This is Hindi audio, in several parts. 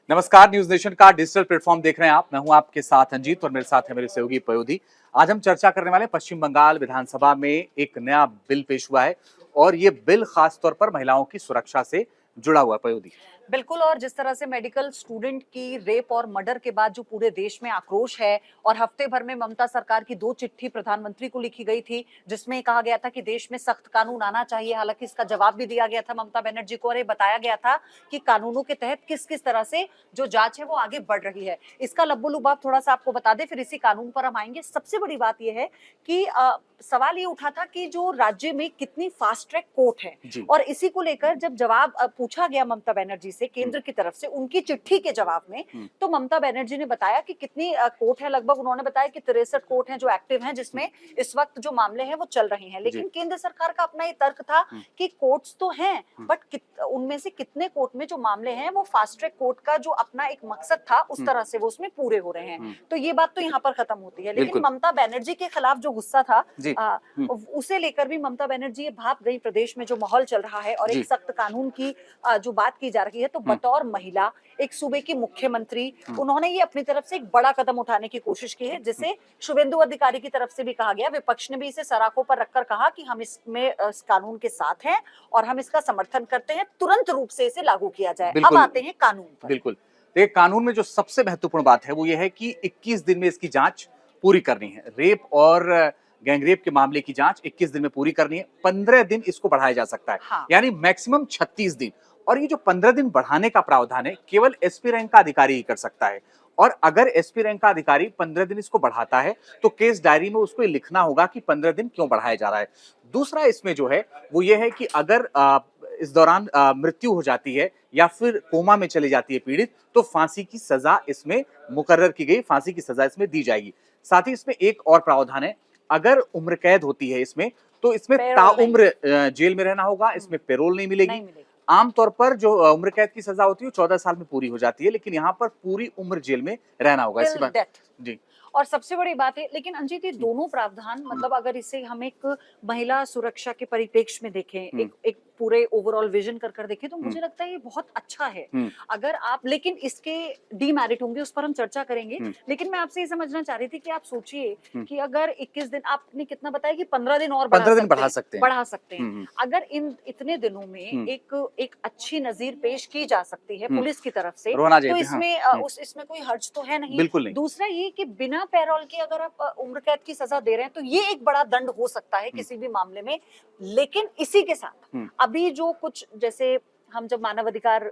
नमस्कार, न्यूज नेशन का डिजिटल प्लेटफॉर्म देख रहे हैं आप। मैं हूं आपके साथ अंजीत और मेरे साथ है मेरे सहयोगी पयोधी। आज हम चर्चा करने वाले पश्चिम बंगाल विधानसभा में एक नया बिल पेश हुआ है और ये बिल खास तौर पर महिलाओं की सुरक्षा से जुड़ा हुआ है। पयोधी, बिल्कुल। और जिस तरह से मेडिकल स्टूडेंट की रेप और मर्डर के बाद जो पूरे देश में आक्रोश है और हफ्ते भर में ममता सरकार की 2 चिट्ठी प्रधानमंत्री को लिखी गई थी जिसमें कहा गया था कि देश में सख्त कानून आना चाहिए। हालांकि इसका जवाब भी दिया गया था ममता बनर्जी को और ये बताया गया था कि कानूनों के तहत किस किस तरह से जो जांच है वो आगे बढ़ रही है। इसका लब्बो लुबाब थोड़ा सा आपको बता दें, फिर इसी कानून पर हम आएंगे। सबसे बड़ी बात यह है कि सवाल ये उठा था कि जो राज्य में कितनी फास्ट ट्रैक कोर्ट है और इसी को लेकर जब जवाब पूछा गया ममता बनर्जी से केंद्र की तरफ से उनकी चिट्ठी के जवाब में, तो ममता बनर्जी ने बताया कि कितनी कोर्ट है। लगभग उन्होंने बताया कि 63 कोर्ट हैं जो एक्टिव हैं, जिसमें इस वक्त जो मामले हैं वो चल रहे हैं। लेकिन केंद्र सरकार का अपना ये तर्क था कि कोर्ट्स तो हैं, बट उनमें से कितने कोर्ट में जो मामले हैं वो फास्ट ट्रैक कोर्ट का जो अपना एक मकसद था उस तरह से वो उसमें पूरे हो रहे हैं। तो ये बात तो यहाँ पर खत्म होती है। लेकिन ममता बनर्जी के खिलाफ जो गुस्सा था उसे लेकर भी ममता बनर्जी ये भाप गई प्रदेश में जो माहौल चल रहा है और एक सख्त कानून की जो बात की जा रही है। तो बतौर महिला एक सूबे की मुख्यमंत्री उन्होंने ये अपनी तरफ से एक बड़ा कदम उठाने की कोशिश की है, जिसे शुभेंदु अधिकारी की तरफ से भी कहा गया। विपक्ष ने भी इसे सराखों पर रखकर कहा कि हम इसमें इस कानून के साथ हैं और हम इसका समर्थन करते हैं, तुरंत रूप से इसे लागू किया जाए। अब आते हैं कानून पर। बिल्कुल। देखिए, कानून में जो सबसे महत्वपूर्ण बात है वो ये है कि 21 दिन में इसकी जांच पूरी करनी है। रेप और गैंगरेप के मामले की जांच 21 दिन में पूरी करनी है। 15 दिन इसको बढ़ाया जा सकता है। यानी मैक्सिमम 36 दिन। और ये जो 15 दिन बढ़ाने का प्रावधान है केवल एसपी रैंक का अधिकारी ही कर सकता है। और अगर एसपी रैंक का अधिकारी 15 दिन इसको बढ़ाता है तो केस डायरी में उसको लिखना होगा कि 15 दिन क्यों बढ़ाया जा रहा है। दूसरा इसमें जो है वो ये है कि अगर इस दौरान मृत्यु हो जाती है या फिर कोमा में चली जाती है पीड़ित, तो फांसी की सजा इसमें मुकर्रर की गई, फांसी की सजा इसमें दी जाएगी। साथ ही इसमें एक और प्रावधान है, अगर उम्र कैद होती है इसमें तो इसमें ताउम्र जेल में रहना होगा, इसमें पेरोल नहीं मिलेगी। आमतौर पर जो उम्र कैद की सजा होती है 14 साल में पूरी हो जाती है, लेकिन यहाँ पर पूरी उम्र जेल में रहना होगा। इसी बात जी। और सबसे बड़ी बात है, लेकिन अंजित ये दोनों प्रावधान मतलब अगर इसे हम एक महिला सुरक्षा के परिप्रेक्ष्य में देखें, एक पूरे ओवरऑल विजन कर देखें, तो मुझे लगता है ये बहुत अच्छा है। अगर आप, लेकिन इसके डीमेरिट होंगे, उस पर हम चर्चा करेंगे। लेकिन मैं आपसे ये समझना चाह रही थी कि आप सोचिए कि अगर 21 दिन, आपने कितना बताया कि 15 दिन और बढ़ा सकते हैं। अगर इन इतने दिनों में एक अच्छी नजीर पेश की जा सकती है पुलिस की तरफ से, तो इसमें कोई हर्ज तो है नहीं। दूसरा ये कि बिना पैरोल के अगर आप उम्र कैद की सजा दे रहे हैं तो ये एक बड़ा दंड हो सकता है किसी भी मामले में। लेकिन इसी के साथ अभी जो कुछ, जैसे हम जब मानव अधिकार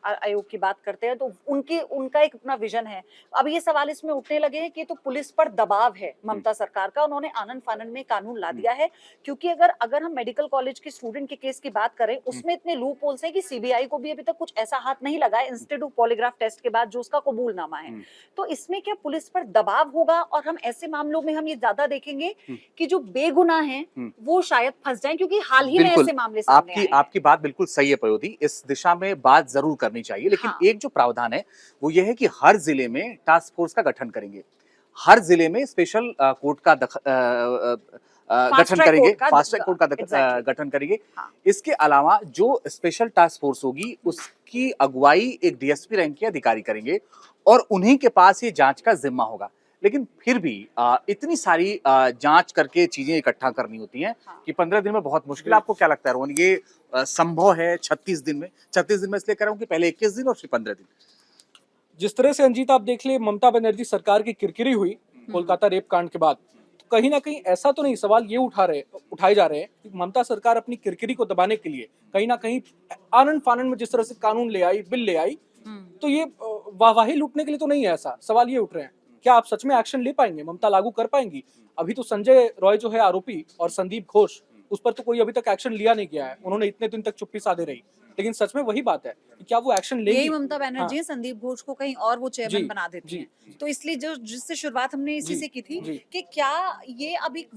आयोग की बात करते हैं तो उनका एक अपना विजन है। अब ये सवाल इसमें उठने लगे हैं कि तो पुलिस पर दबाव है ममता सरकार का, उन्होंने आनन फानन में कानून ला दिया है। क्योंकि अगर हम मेडिकल कॉलेज के स्टूडेंट के केस की बात करें, उसमें इतने लूप होल्स है कि सीबीआई को भी अभी तक कुछ ऐसा हाथ नहीं लगा है इंस्टेड ऑफ पॉलीग्राफ टेस्ट के बाद जो उसका कबूलनामा है। तो इसमें क्या पुलिस पर दबाव होगा और हम ऐसे मामलों में हम ये ज्यादा देखेंगे कि जो बेगुनाह हैं वो शायद फंस जाएं, क्योंकि हाल ही में ऐसे मामले सामने आए। आपकी बात बिल्कुल सही है पयोधी, इस दिशा में बात जरूर करनी चाहिए। लेकिन एक जो प्रावधान है वो ये है कि हर जिले में टास्क फोर्स का गठन करेंगे, हर जिले में स्पेशल कोर्ट का गठन करेंगे, फास्ट ट्रैक कोर्ट का गठन करेंगे। इसके अलावा जो स्पेशल टास्क फोर्स होगी उसकी अगुवाई एक डीएसपी रैंक के अधिकारी करेंगे और उन्हीं के पास ये जांच का जिम्मा होगा। लेकिन फिर भी इतनी सारी जांच करके चीजें इकट्ठा करनी होती हैं कि 15 दिन में बहुत मुश्किल। आपको क्या लगता है रोहन, ये संभव है 36 दिन में? 36 दिन में इसलिए कह रहा हूं कि पहले 21 दिन और फिर 15 दिन। जिस तरह से अंजीत आप देख ले, ममता बनर्जी सरकार की किरकिरी हुई कोलकाता रेप कांड के बाद, तो कहीं ना कहीं ऐसा तो नहीं, सवाल ये उठाए जा रहे हैं कि ममता सरकार अपनी किरकिरी को दबाने के लिए कहीं ना कहीं आनन फानन में जिस तरह से कानून ले आई, बिल ले आई, तो ये वाहवाही लूटने के लिए तो नहीं है। ऐसा सवाल ये उठ रहे हैं, क्या आप सच में एक्शन ले पाएंगे, ममता लागू कर पाएंगी? अभी तो संजय रॉय जो है आरोपी और संदीप घोष, उस पर तो कोई अभी तक एक्शन लिया नहीं गया है। उन्होंने इतने दिन तक चुप्पी साधे रही, लेकिन सच में वही बात है कि क्या वो एक्शन लेंगी? यही ममता बनर्जी संदीप घोष को कहीं और वो चेयरमैन बना देती हैं। तो इसलिए जिससे शुरुआत हमने इसी से की थी कि क्या ये अभी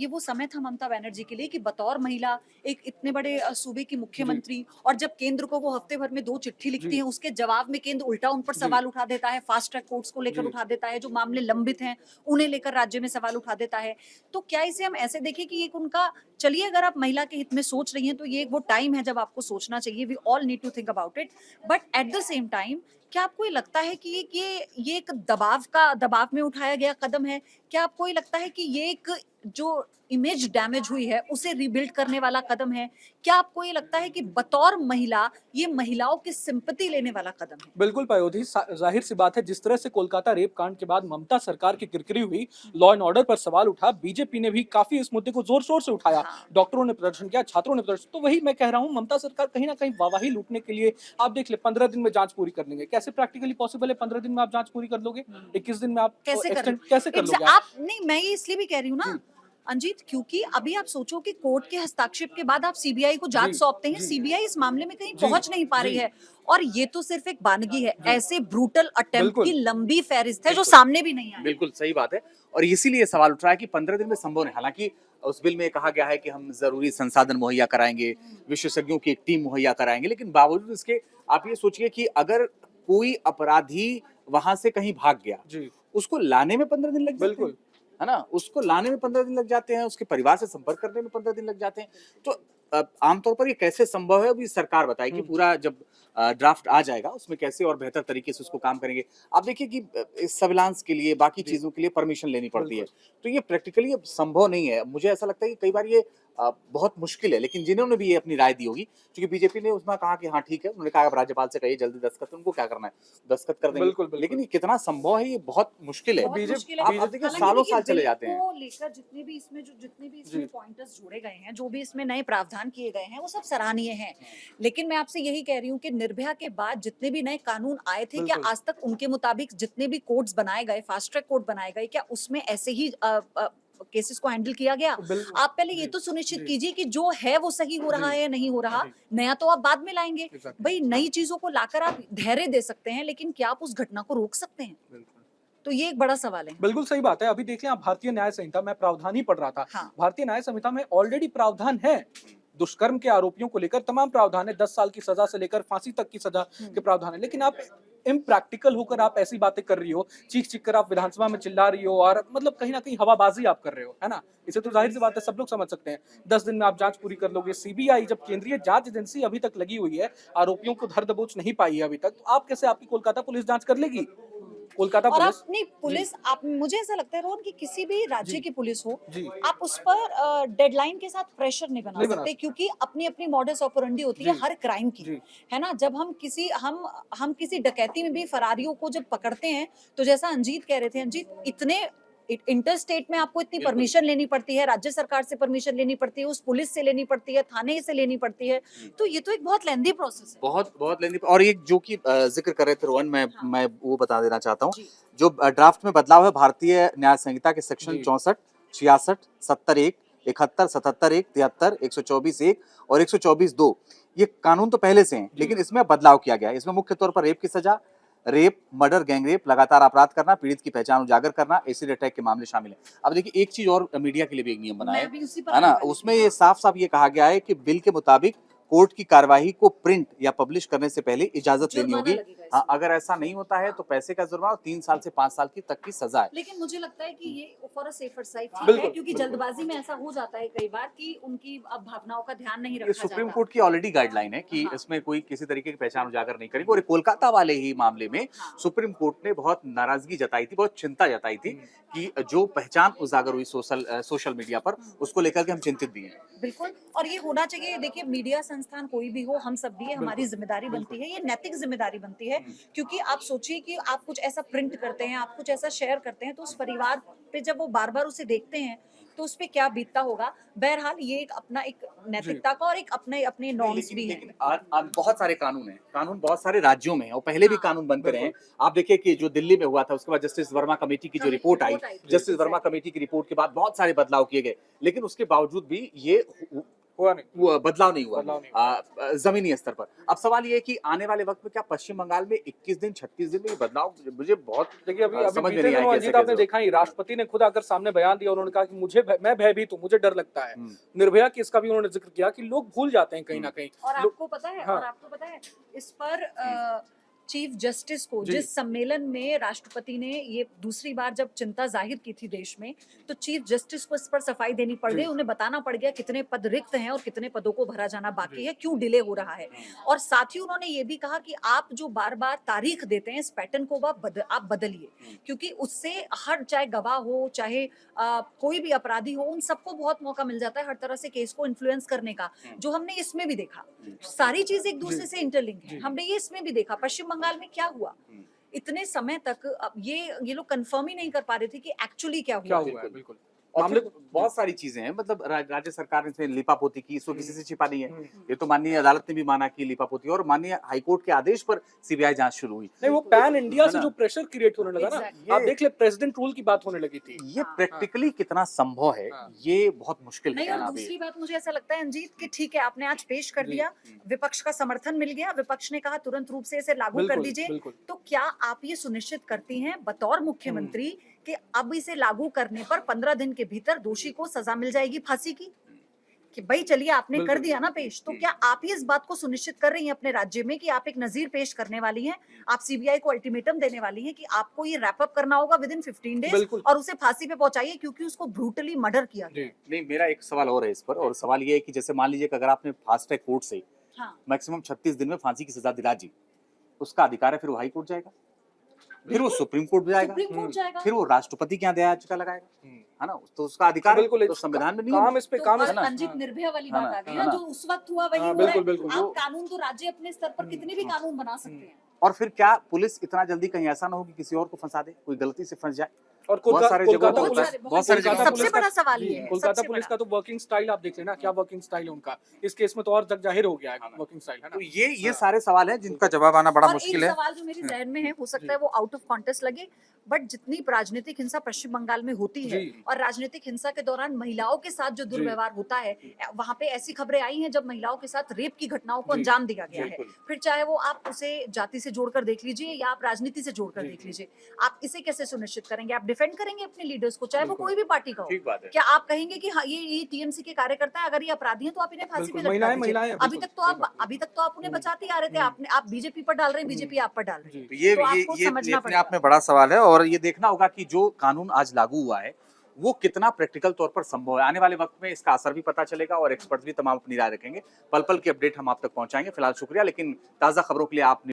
वो समय था ममता बनर्जी के लिए कि बतौर महिला एक इतने बड़े सूबे की मुख्यमंत्री, और जब केंद्र को वो हफ्ते भर में 2 चिट्ठी लिखती है, उसके जवाब में केंद्र उल्टा उन पर सवाल उठा देता है, फास्ट ट्रैक कोर्ट्स को लेकर उठा देता है, जो मामले लंबित हैं उन्हें लेकर राज्य में सवाल उठा देता है। तो क्या इसे हम ऐसे देखें कि एक उनका, चलिए अगर आप महिला के हित में सोच रही हैं तो ये वो टाइम है जब आपको सोचना सोचना चाहिए, we all need to think about it, but at the same time क्या आपको ये लगता है कि ये एक दबाव में उठाया गया कदम है? क्या आपको ये लगता है कि ये एक जो इमेज डैमेज हुई है उसे रिबिल्ड करने वाला कदम है? क्या आपको ये लगता है कि बतौर महिला ये महिलाओं की सिंपैथी लेने वाला कदम है? बिल्कुल पायोधी, जाहिर सी बात है, जिस तरह से कोलकाता रेप कांड के बाद ममता सरकार की किरकिरी हुई, लॉ एंड ऑर्डर पर सवाल उठा, बीजेपी ने भी काफी इस मुद्दे को जोर शोर से उठाया। हाँ। डॉक्टरों ने प्रदर्शन किया, छात्रों ने प्रदर्शन, तो वही मैं कह रहा हूँ, ममता सरकार कहीं ना कहीं वाहवाही लूटने के लिए, आप देख ले 15 दिन में जांच पूरी कर लेंगे। कैसे प्रैक्टिकली पॉसिबल है 15 दिन में आप जांच पूरी कर लोगे? 21 दिन में आप कैसे कर extend कैसे कर लोगे आप नहीं, मैं ये इसलिए भी कह रही हूँ ना जी। अंजीत, क्योंकि अभी आप सोचो कि कोर्ट के हस्ताक्षेप के बाद आप सीबीआई को जांच जी, सौंपते हैं, जी। सीबीआई इस मामले में कहीं जी, पहुंच नहीं पा रही जी। है, और ये तो सिर्फ एक बानगी है। ऐसे ब्रूटल अटेम्प्ट बिल्कुल। की लंबी फहरिस्त है जो बिल्कुल। सामने भी नहीं आई। बिल्कुल सही बात है, और इसीलिए सवाल उठ रहा है कि 15 दिन में संभव नहीं। हालांकि उस बिल में कहा गया है कि हम जरूरी संसाधन मुहैया कराएंगे, विशेषज्ञों की एक टीम मुहैया कराएंगे, लेकिन बावजूद इसके आप ये सोचिए कि अगर कोई अपराधी वहां से कहीं भाग गया, जी, उसको लाने में 15 दिन लग जाते हैं, बिल्कुल। है ना? उसको लाने में 15 दिन लग जाते हैं, उसके परिवार से संपर्क करने में 15 दिन लग जाते हैं। तो आमतौर पर ये कैसे संभव है, अभी सरकार बताएगी। पूरा जब ड्राफ्ट आ जाएगा उसमें कैसे और बेहतर तरीके से उसको काम करेंगे। आप देखिए कि सर्विलांस के लिए, बाकी चीजों के लिए परमिशन लेनी पड़ती है, तो ये प्रैक्टिकली अब संभव नहीं है। मुझे ऐसा लगता है कि कई बार ये बहुत मुश्किल है, लेकिन जिन्होंने भी ये अपनी राय दी होगी, क्योंकि बीजेपी ने उसमें कहा कि हाँ ठीक है, उन्होंने कहा आप राज्यपाल से कहिए जल्दी दस्तखत, उनको क्या करना है, दस्तखत कर देंगे। बिल्कुल, बिल्कुल। लेकिन ये कितना संभव है, ये बहुत मुश्किल है। बहुत मुश्किल है। आप देखिए हालांकि सालों देखिए, साल चले बिल जाते हैं। को लेकर जितने भी इसमें जी। पॉइंटर्स जोड़े गए हैं, जो भी इसमें नए प्रावधान किए गए हैं, वो सब सराहनीय हैं। लेकिन मैं आपसे यही कह रही हूँ कि निर्भया के बाद जितने भी नए कानून आए थे, क्या बिल्कुल। आज तक उनके मुताबिक जितने भी कोर्ट्स बनाए गए, फास्ट ट्रैक कोर्ट बनाए गए, क्या उसमें ऐसे ही केसेस को हैंडल किया गया? बिल्कुल। आप पहले ये जी, तो सुनिश्चित जी। कीजिए कि जो है वो सही हो रहा जी, है या नहीं हो रहा। जी। नया तो आप बाद में लाएंगे। Exactly. भाई, नई चीजों को लाकर आप धैर्य दे सकते हैं, लेकिन क्या आप उस घटना को रोक सकते हैं? बिल्कुल। तो ये एक बड़ा सवाल है। बिल्कुल सही बात है। अभी देख लें आप, भारतीय न्याय संहिता में प्रावधान ही पढ़ रहा था। हाँ। भारतीय न्याय संहिता में ऑलरेडी प्रावधान है। दुष्कर्म के आरोपियों को लेकर तमाम प्रावधान है, 10 साल की सजा से लेकर फांसी तक की सजा के प्रावधान है। लेकिन आप इम्प्रैक्टिकल होकर आप ऐसी बातें कर रही हो, चीख कर आप विधानसभा में चिल्ला रही हो, और मतलब कहीं ना कहीं हवाबाजी आप कर रहे हो, है ना? इसे तो जाहिर सी बात है, सब लोग समझ सकते हैं। 10 दिन में आप जांच पूरी कर लोगे। सीबीआई, जब केंद्रीय जांच एजेंसी अभी तक लगी हुई है, आरोपियों को धर दबोच नहीं पाई है अभी तक, तो आप कैसे, आपकी कोलकाता पुलिस जांच कर लेगी? कोलकाता और पुलिस, अपनी पुलिस, आप, मुझे ऐसा लगता है रोहन कि किसी भी राज्य की पुलिस हो, जी। आप उस पर डेडलाइन के साथ प्रेशर नहीं बना नहीं बना सकते, क्योंकि अपनी अपनी मॉडस ऑपरेंडी होती है जी। हर क्राइम की, जी। है ना? जब हम किसी डकैती में भी फरारियों को जब पकड़ते हैं, तो जैसा अंजीत कह रहे थे, अंजीत, इतने इंटर स्टेट में आपको इतनी परमिशन लेनी पड़ती है, राज्य सरकार से परमिशन लेनी पड़ती है, उस पुलिस से लेनी पड़ती है, थाने से लेनी पड़ती है, तो ये तो एक बहुत लेंदी प्रोसेस है। बहुत बहुत लेंदी। और एक जो कि जिक्र कर रहे थे रोहन, मैं वो बता देना चाहता हूँ। जी। जो ड्राफ्ट में बदलाव है, भारतीय न्याय संहिता के सेक्शन जी। 64, 66, 70(1), 71, 77(1), 73, 124(1) और 124(2), ये कानून तो पहले से हैं, लेकिन इसमें बदलाव किया गया है। इसमें मुख्य तौर पर रेप की सजा, रेप, मर्डर, गैंगरेप, लगातार अपराध करना, पीड़ित की पहचान उजागर करना, एसिड अटैक के मामले शामिल हैं। अब देखिए, एक चीज और मीडिया के लिए भी एक नियम बना मैं भी उसी पर है ना? आने वाली उसमें ये साफ साफ ये कहा गया है कि बिल के मुताबिक कोर्ट की कार्यवाही को प्रिंट या पब्लिश करने से पहले इजाजत लेनी जुर्माना होगी। लगेगा हाँ, इसमें। अगर ऐसा नहीं होता है तो पैसे का जुर्माना और 3 साल से 5 साल की तक की सजा है। लेकिन मुझे लगता है कि ये फॉर अ सेफर साइड ठीक बिल्कुल, है, क्योंकि जल्दबाजी में ऐसा हो जाता है कई बार कि उनकी अब भावनाओं का ध्यान नहीं ये रखा सुप्रीम जाता। कोर्ट की ऑलरेडी गाइडलाइन है कि हाँ। इसमें कोई किसी तरीके की पहचान उजागर नहीं करेगी। और ये कोलकाता वाले ही मामले में हाँ। सुप्रीम कोर्ट ने बहुत नाराजगी जताई थी, बहुत चिंता जताई थी कि जो पहचान उजागर हुई सोशल मीडिया पर, उसको लेकर के हम चिंतित भी हैं। बिल्कुल, और ये होना चाहिए। देखिए, मीडिया संस्थान कोई भी हो, हम सब भी है, हमारी जिम्मेदारी बनती है, ये नैतिक जिम्मेदारी बनती है, क्योंकि आप सोचिए कि आप कुछ ऐसा प्रिंट करते हैं, आप कुछ ऐसा शेयर करते हैं, तो उस परिवार पे जब वो बार बार उसे देखते हैं, तो उस पे क्या बीतता होगा। बहरहाल, ये एक अपना एक नैतिकता का और एक अपने अपने नॉर्म्स भी हैं। लेकिन बहुत सारे कानून हैं, कानून बहुत सारे राज्यों में हैं और पहले भी हाँ, कानून बनते रहे हैं। आप देखिए कि जो दिल्ली में हुआ था, उसके बाद जस्टिस वर्मा कमेटी की जो रिपोर्ट आई, जस्टिस वर्मा कमेटी की रिपोर्ट के बाद बहुत सारे बदलाव किए गए, लेकिन उसके बावजूद भी ये हुआ नहीं। वो बदलाव नहीं हुआ बदलाव नहीं जमीनी स्तर पर। अब सवाल ये है कि आने वाले वक्त में क्या पश्चिम बंगाल में 21 दिन 36 दिन में ये बदलाव, मुझे बहुत देखिए, अभी समझ में बीते नहीं आया दिनों कैसे अजीत, आपने कैसे देखा ही, राष्ट्रपति ने खुद आकर सामने बयान दिया, उन्होंने कहा कि मैं भयभीत हूँ, मुझे डर लगता है। निर्भया केस का भी उन्होंने जिक्र किया कि लोग भूल जाते हैं कहीं ना कहीं। और आपको पता है, हाँ। और आपको पता है, इस पर चीफ जस्टिस को जी। जिस सम्मेलन में राष्ट्रपति ने ये दूसरी बार जब चिंता जाहिर की थी देश में, तो चीफ जस्टिस को इस पर सफाई देनी पड़ जी। गई, उन्हें बताना पड़ गया कितने पद रिक्त हैं और कितने पदों को भरा जाना बाकी जी। है, क्यों डिले हो रहा है। और साथ ही उन्होंने ये भी कहा कि आप जो बार बार तारीख देते हैं, इस पैटर्न को आप बदलिए, क्योंकि उससे हर चाहे गवाह हो, चाहे कोई भी अपराधी हो, उन सबको बहुत मौका मिल जाता है हर तरह से केस को इन्फ्लुएंस करने का, जो हमने इसमें भी देखा। सारी चीज एक दूसरे से इंटरलिंक है, हमने ये इसमें भी देखा। पश्चिम बंगाल में क्या हुआ, इतने समय तक अब ये लोग कंफर्म ही नहीं कर पा रहे थे कि एक्चुअली क्या क्या हुआ। हुआ है, बिल्कुल। और मामले फिर बहुत सारी चीजें हैं, मतलब राज्य सरकार ने इसमें लिपापोती की, इसको किसी से छिपा नहीं है। हम्म। ये तो माननीय अदालत ने भी माना कि लिपापोती, और माननीय हाईकोर्ट के आदेश पर सीबीआई जांच शुरू हुई। नहीं, वो पैन इंडिया है से ना? जो प्रेशर क्रिएट होने लगा ना, Exactly. आप देख ले प्रेसिडेंट रूल की बात होने लगी थी। ये हाँ। प्रैक्टिकली कितना संभव है, हाँ। ये बहुत मुश्किल नहीं, है और ना अभी। दूसरी बात मुझे ऐसा लगता है अंजीत कि ठीक है, आपने आज पेश कर जी। दिया, विपक्ष का समर्थन मिल गया, विपक्ष ने कहा तुरंत रूप से इसे लागू कर बिल्कुल, दीजिए, बिल्कुल। तो क्या आप ये सुनिश्चित करती हैं बतौर मुख्यमंत्री कि अब इसे लागू करने पर 15 दिन के भीतर दोषी को सजा मिल जाएगी फांसी की? कि भाई चलिए आपने कर बिल्कुल। दिया ना पेश, तो क्या आप ये इस बात को सुनिश्चित कर रही हैं अपने राज्य में कि आप एक नजीर पेश करने वाली हैं, आप सीबीआई को अल्टीमेटम देने वाली हैं कि आपको ये रैप अप करना होगा विद इन 15 डेज बिल्कुल। और उसे फांसी पे पहुंचाइए, क्योंकि उसको ब्रूटली मर्डर किया गया। जी। नहीं, मेरा एक सवाल और है इस पर, और सवाल ये है कि जैसे मान लीजिए कि अगर आपने फास्ट ट्रैक कोर्ट से हाँ, मैक्सिमम 36 दिन में फांसी की सजा दिला दी, उसका अधिकार है, फिर वो हाई कोर्ट जाएगा, फिर वो सुप्रीम कोर्ट भी जाएगा, सुप्रीम कोर्ट जाएगा। फिर वो राष्ट्रपति के यहाँ दया याचिका लगाएगा, है ना? तो उसका अधिकार है, बिल्कुल, तो संविधान में नहीं काम है। इस पे तो काम और इस अंजित निर्भया वाली हाँ बात ना, आ गई हाँ ना, ना। जो उस वक्त हुआ वही हाँ, हो रहा है। बिल्कुल, बिल्कुल। आप वो- कानून तो राज्य अपने स्तर पर कितने भी कानून बना सकते हैं। और फिर क्या पुलिस इतना जल्दी कहीं ऐसा ना हो कि किसी और को फंसा दे, कोई गलती से फंस जाए? और बहुत सारे जगहों कोलकाता पर बहुत पुलिस सारे- बहुत सारे कोलकाता जगहों सबसे पुलिस का- बड़ा सवाल जी, ये है, कोलकाता सबसे पुलिस बड़ा। का तो वर्किंग स्टाइल आप देख लेना, क्या वर्किंग स्टाइल है उनका। इस केस में तो और जग जाहिर हो गया है वर्किंग स्टाइल, है ना? तो ये हाँ। सारे सवाल हैं जिनका जवाब आना बड़ा और मुश्किल एक है। सवाल जो मेरे जहन में है, हो सकता है वो आउट ऑफ कॉन्टेक्स्ट लगे, बट जितनी राजनीतिक हिंसा पश्चिम बंगाल में होती है जी। और राजनीतिक हिंसा के दौरान महिलाओं के साथ जो दुर्व्यवहार होता है, वहां पे ऐसी खबरें आई हैं जब महिलाओं के साथ रेप की घटनाओं को जी। अंजाम दिया गया है। बिल्कुल। फिर चाहे वो आप उसे जाति से जोड़कर देख लीजिए या आप राजनीति से जोड़कर जी, देख जी। लीजिए, आप इसे कैसे सुनिश्चित करेंगे? आप डिफेंड करेंगे अपने लीडर्स को, चाहे वो बिल्कुल। कोई भी पार्टी का हो? ठीक बात है। क्या आप कहेंगे कि हाँ ये टीएमसी के कार्यकर्ता है, अगर ये अपराधी हैं तो आप इन्हें फांसी पे बिल्कुल, लटका महिलाएं दीजिए। हैं, अभी बिल्कुल, तक तो सही आप बात है। अभी तक तो आप उन्हें बचाते आ रहे थे, आपने आप बीजेपी पर डाल रहे हैं, बीजेपी आप पर डाल रही है। जी। तो ये तो ये आपको ये समझना अपने आप पड़ेगा। में बड़ा सवाल है, और ये देखना होगा कि जो कानून आज लागू हुआ है वो कितना प्रैक्टिकल तौर पर संभव है। आने वाले वक्त में इसका असर भी पता चलेगा, और एक्सपर्ट्स भी तमाम अपनी राय रखेंगे। पल पल की अपडेट हम आप तक पहुंचाएंगे। फिलहाल शुक्रिया, लेकिन ताज़ा खबरों के लिए आप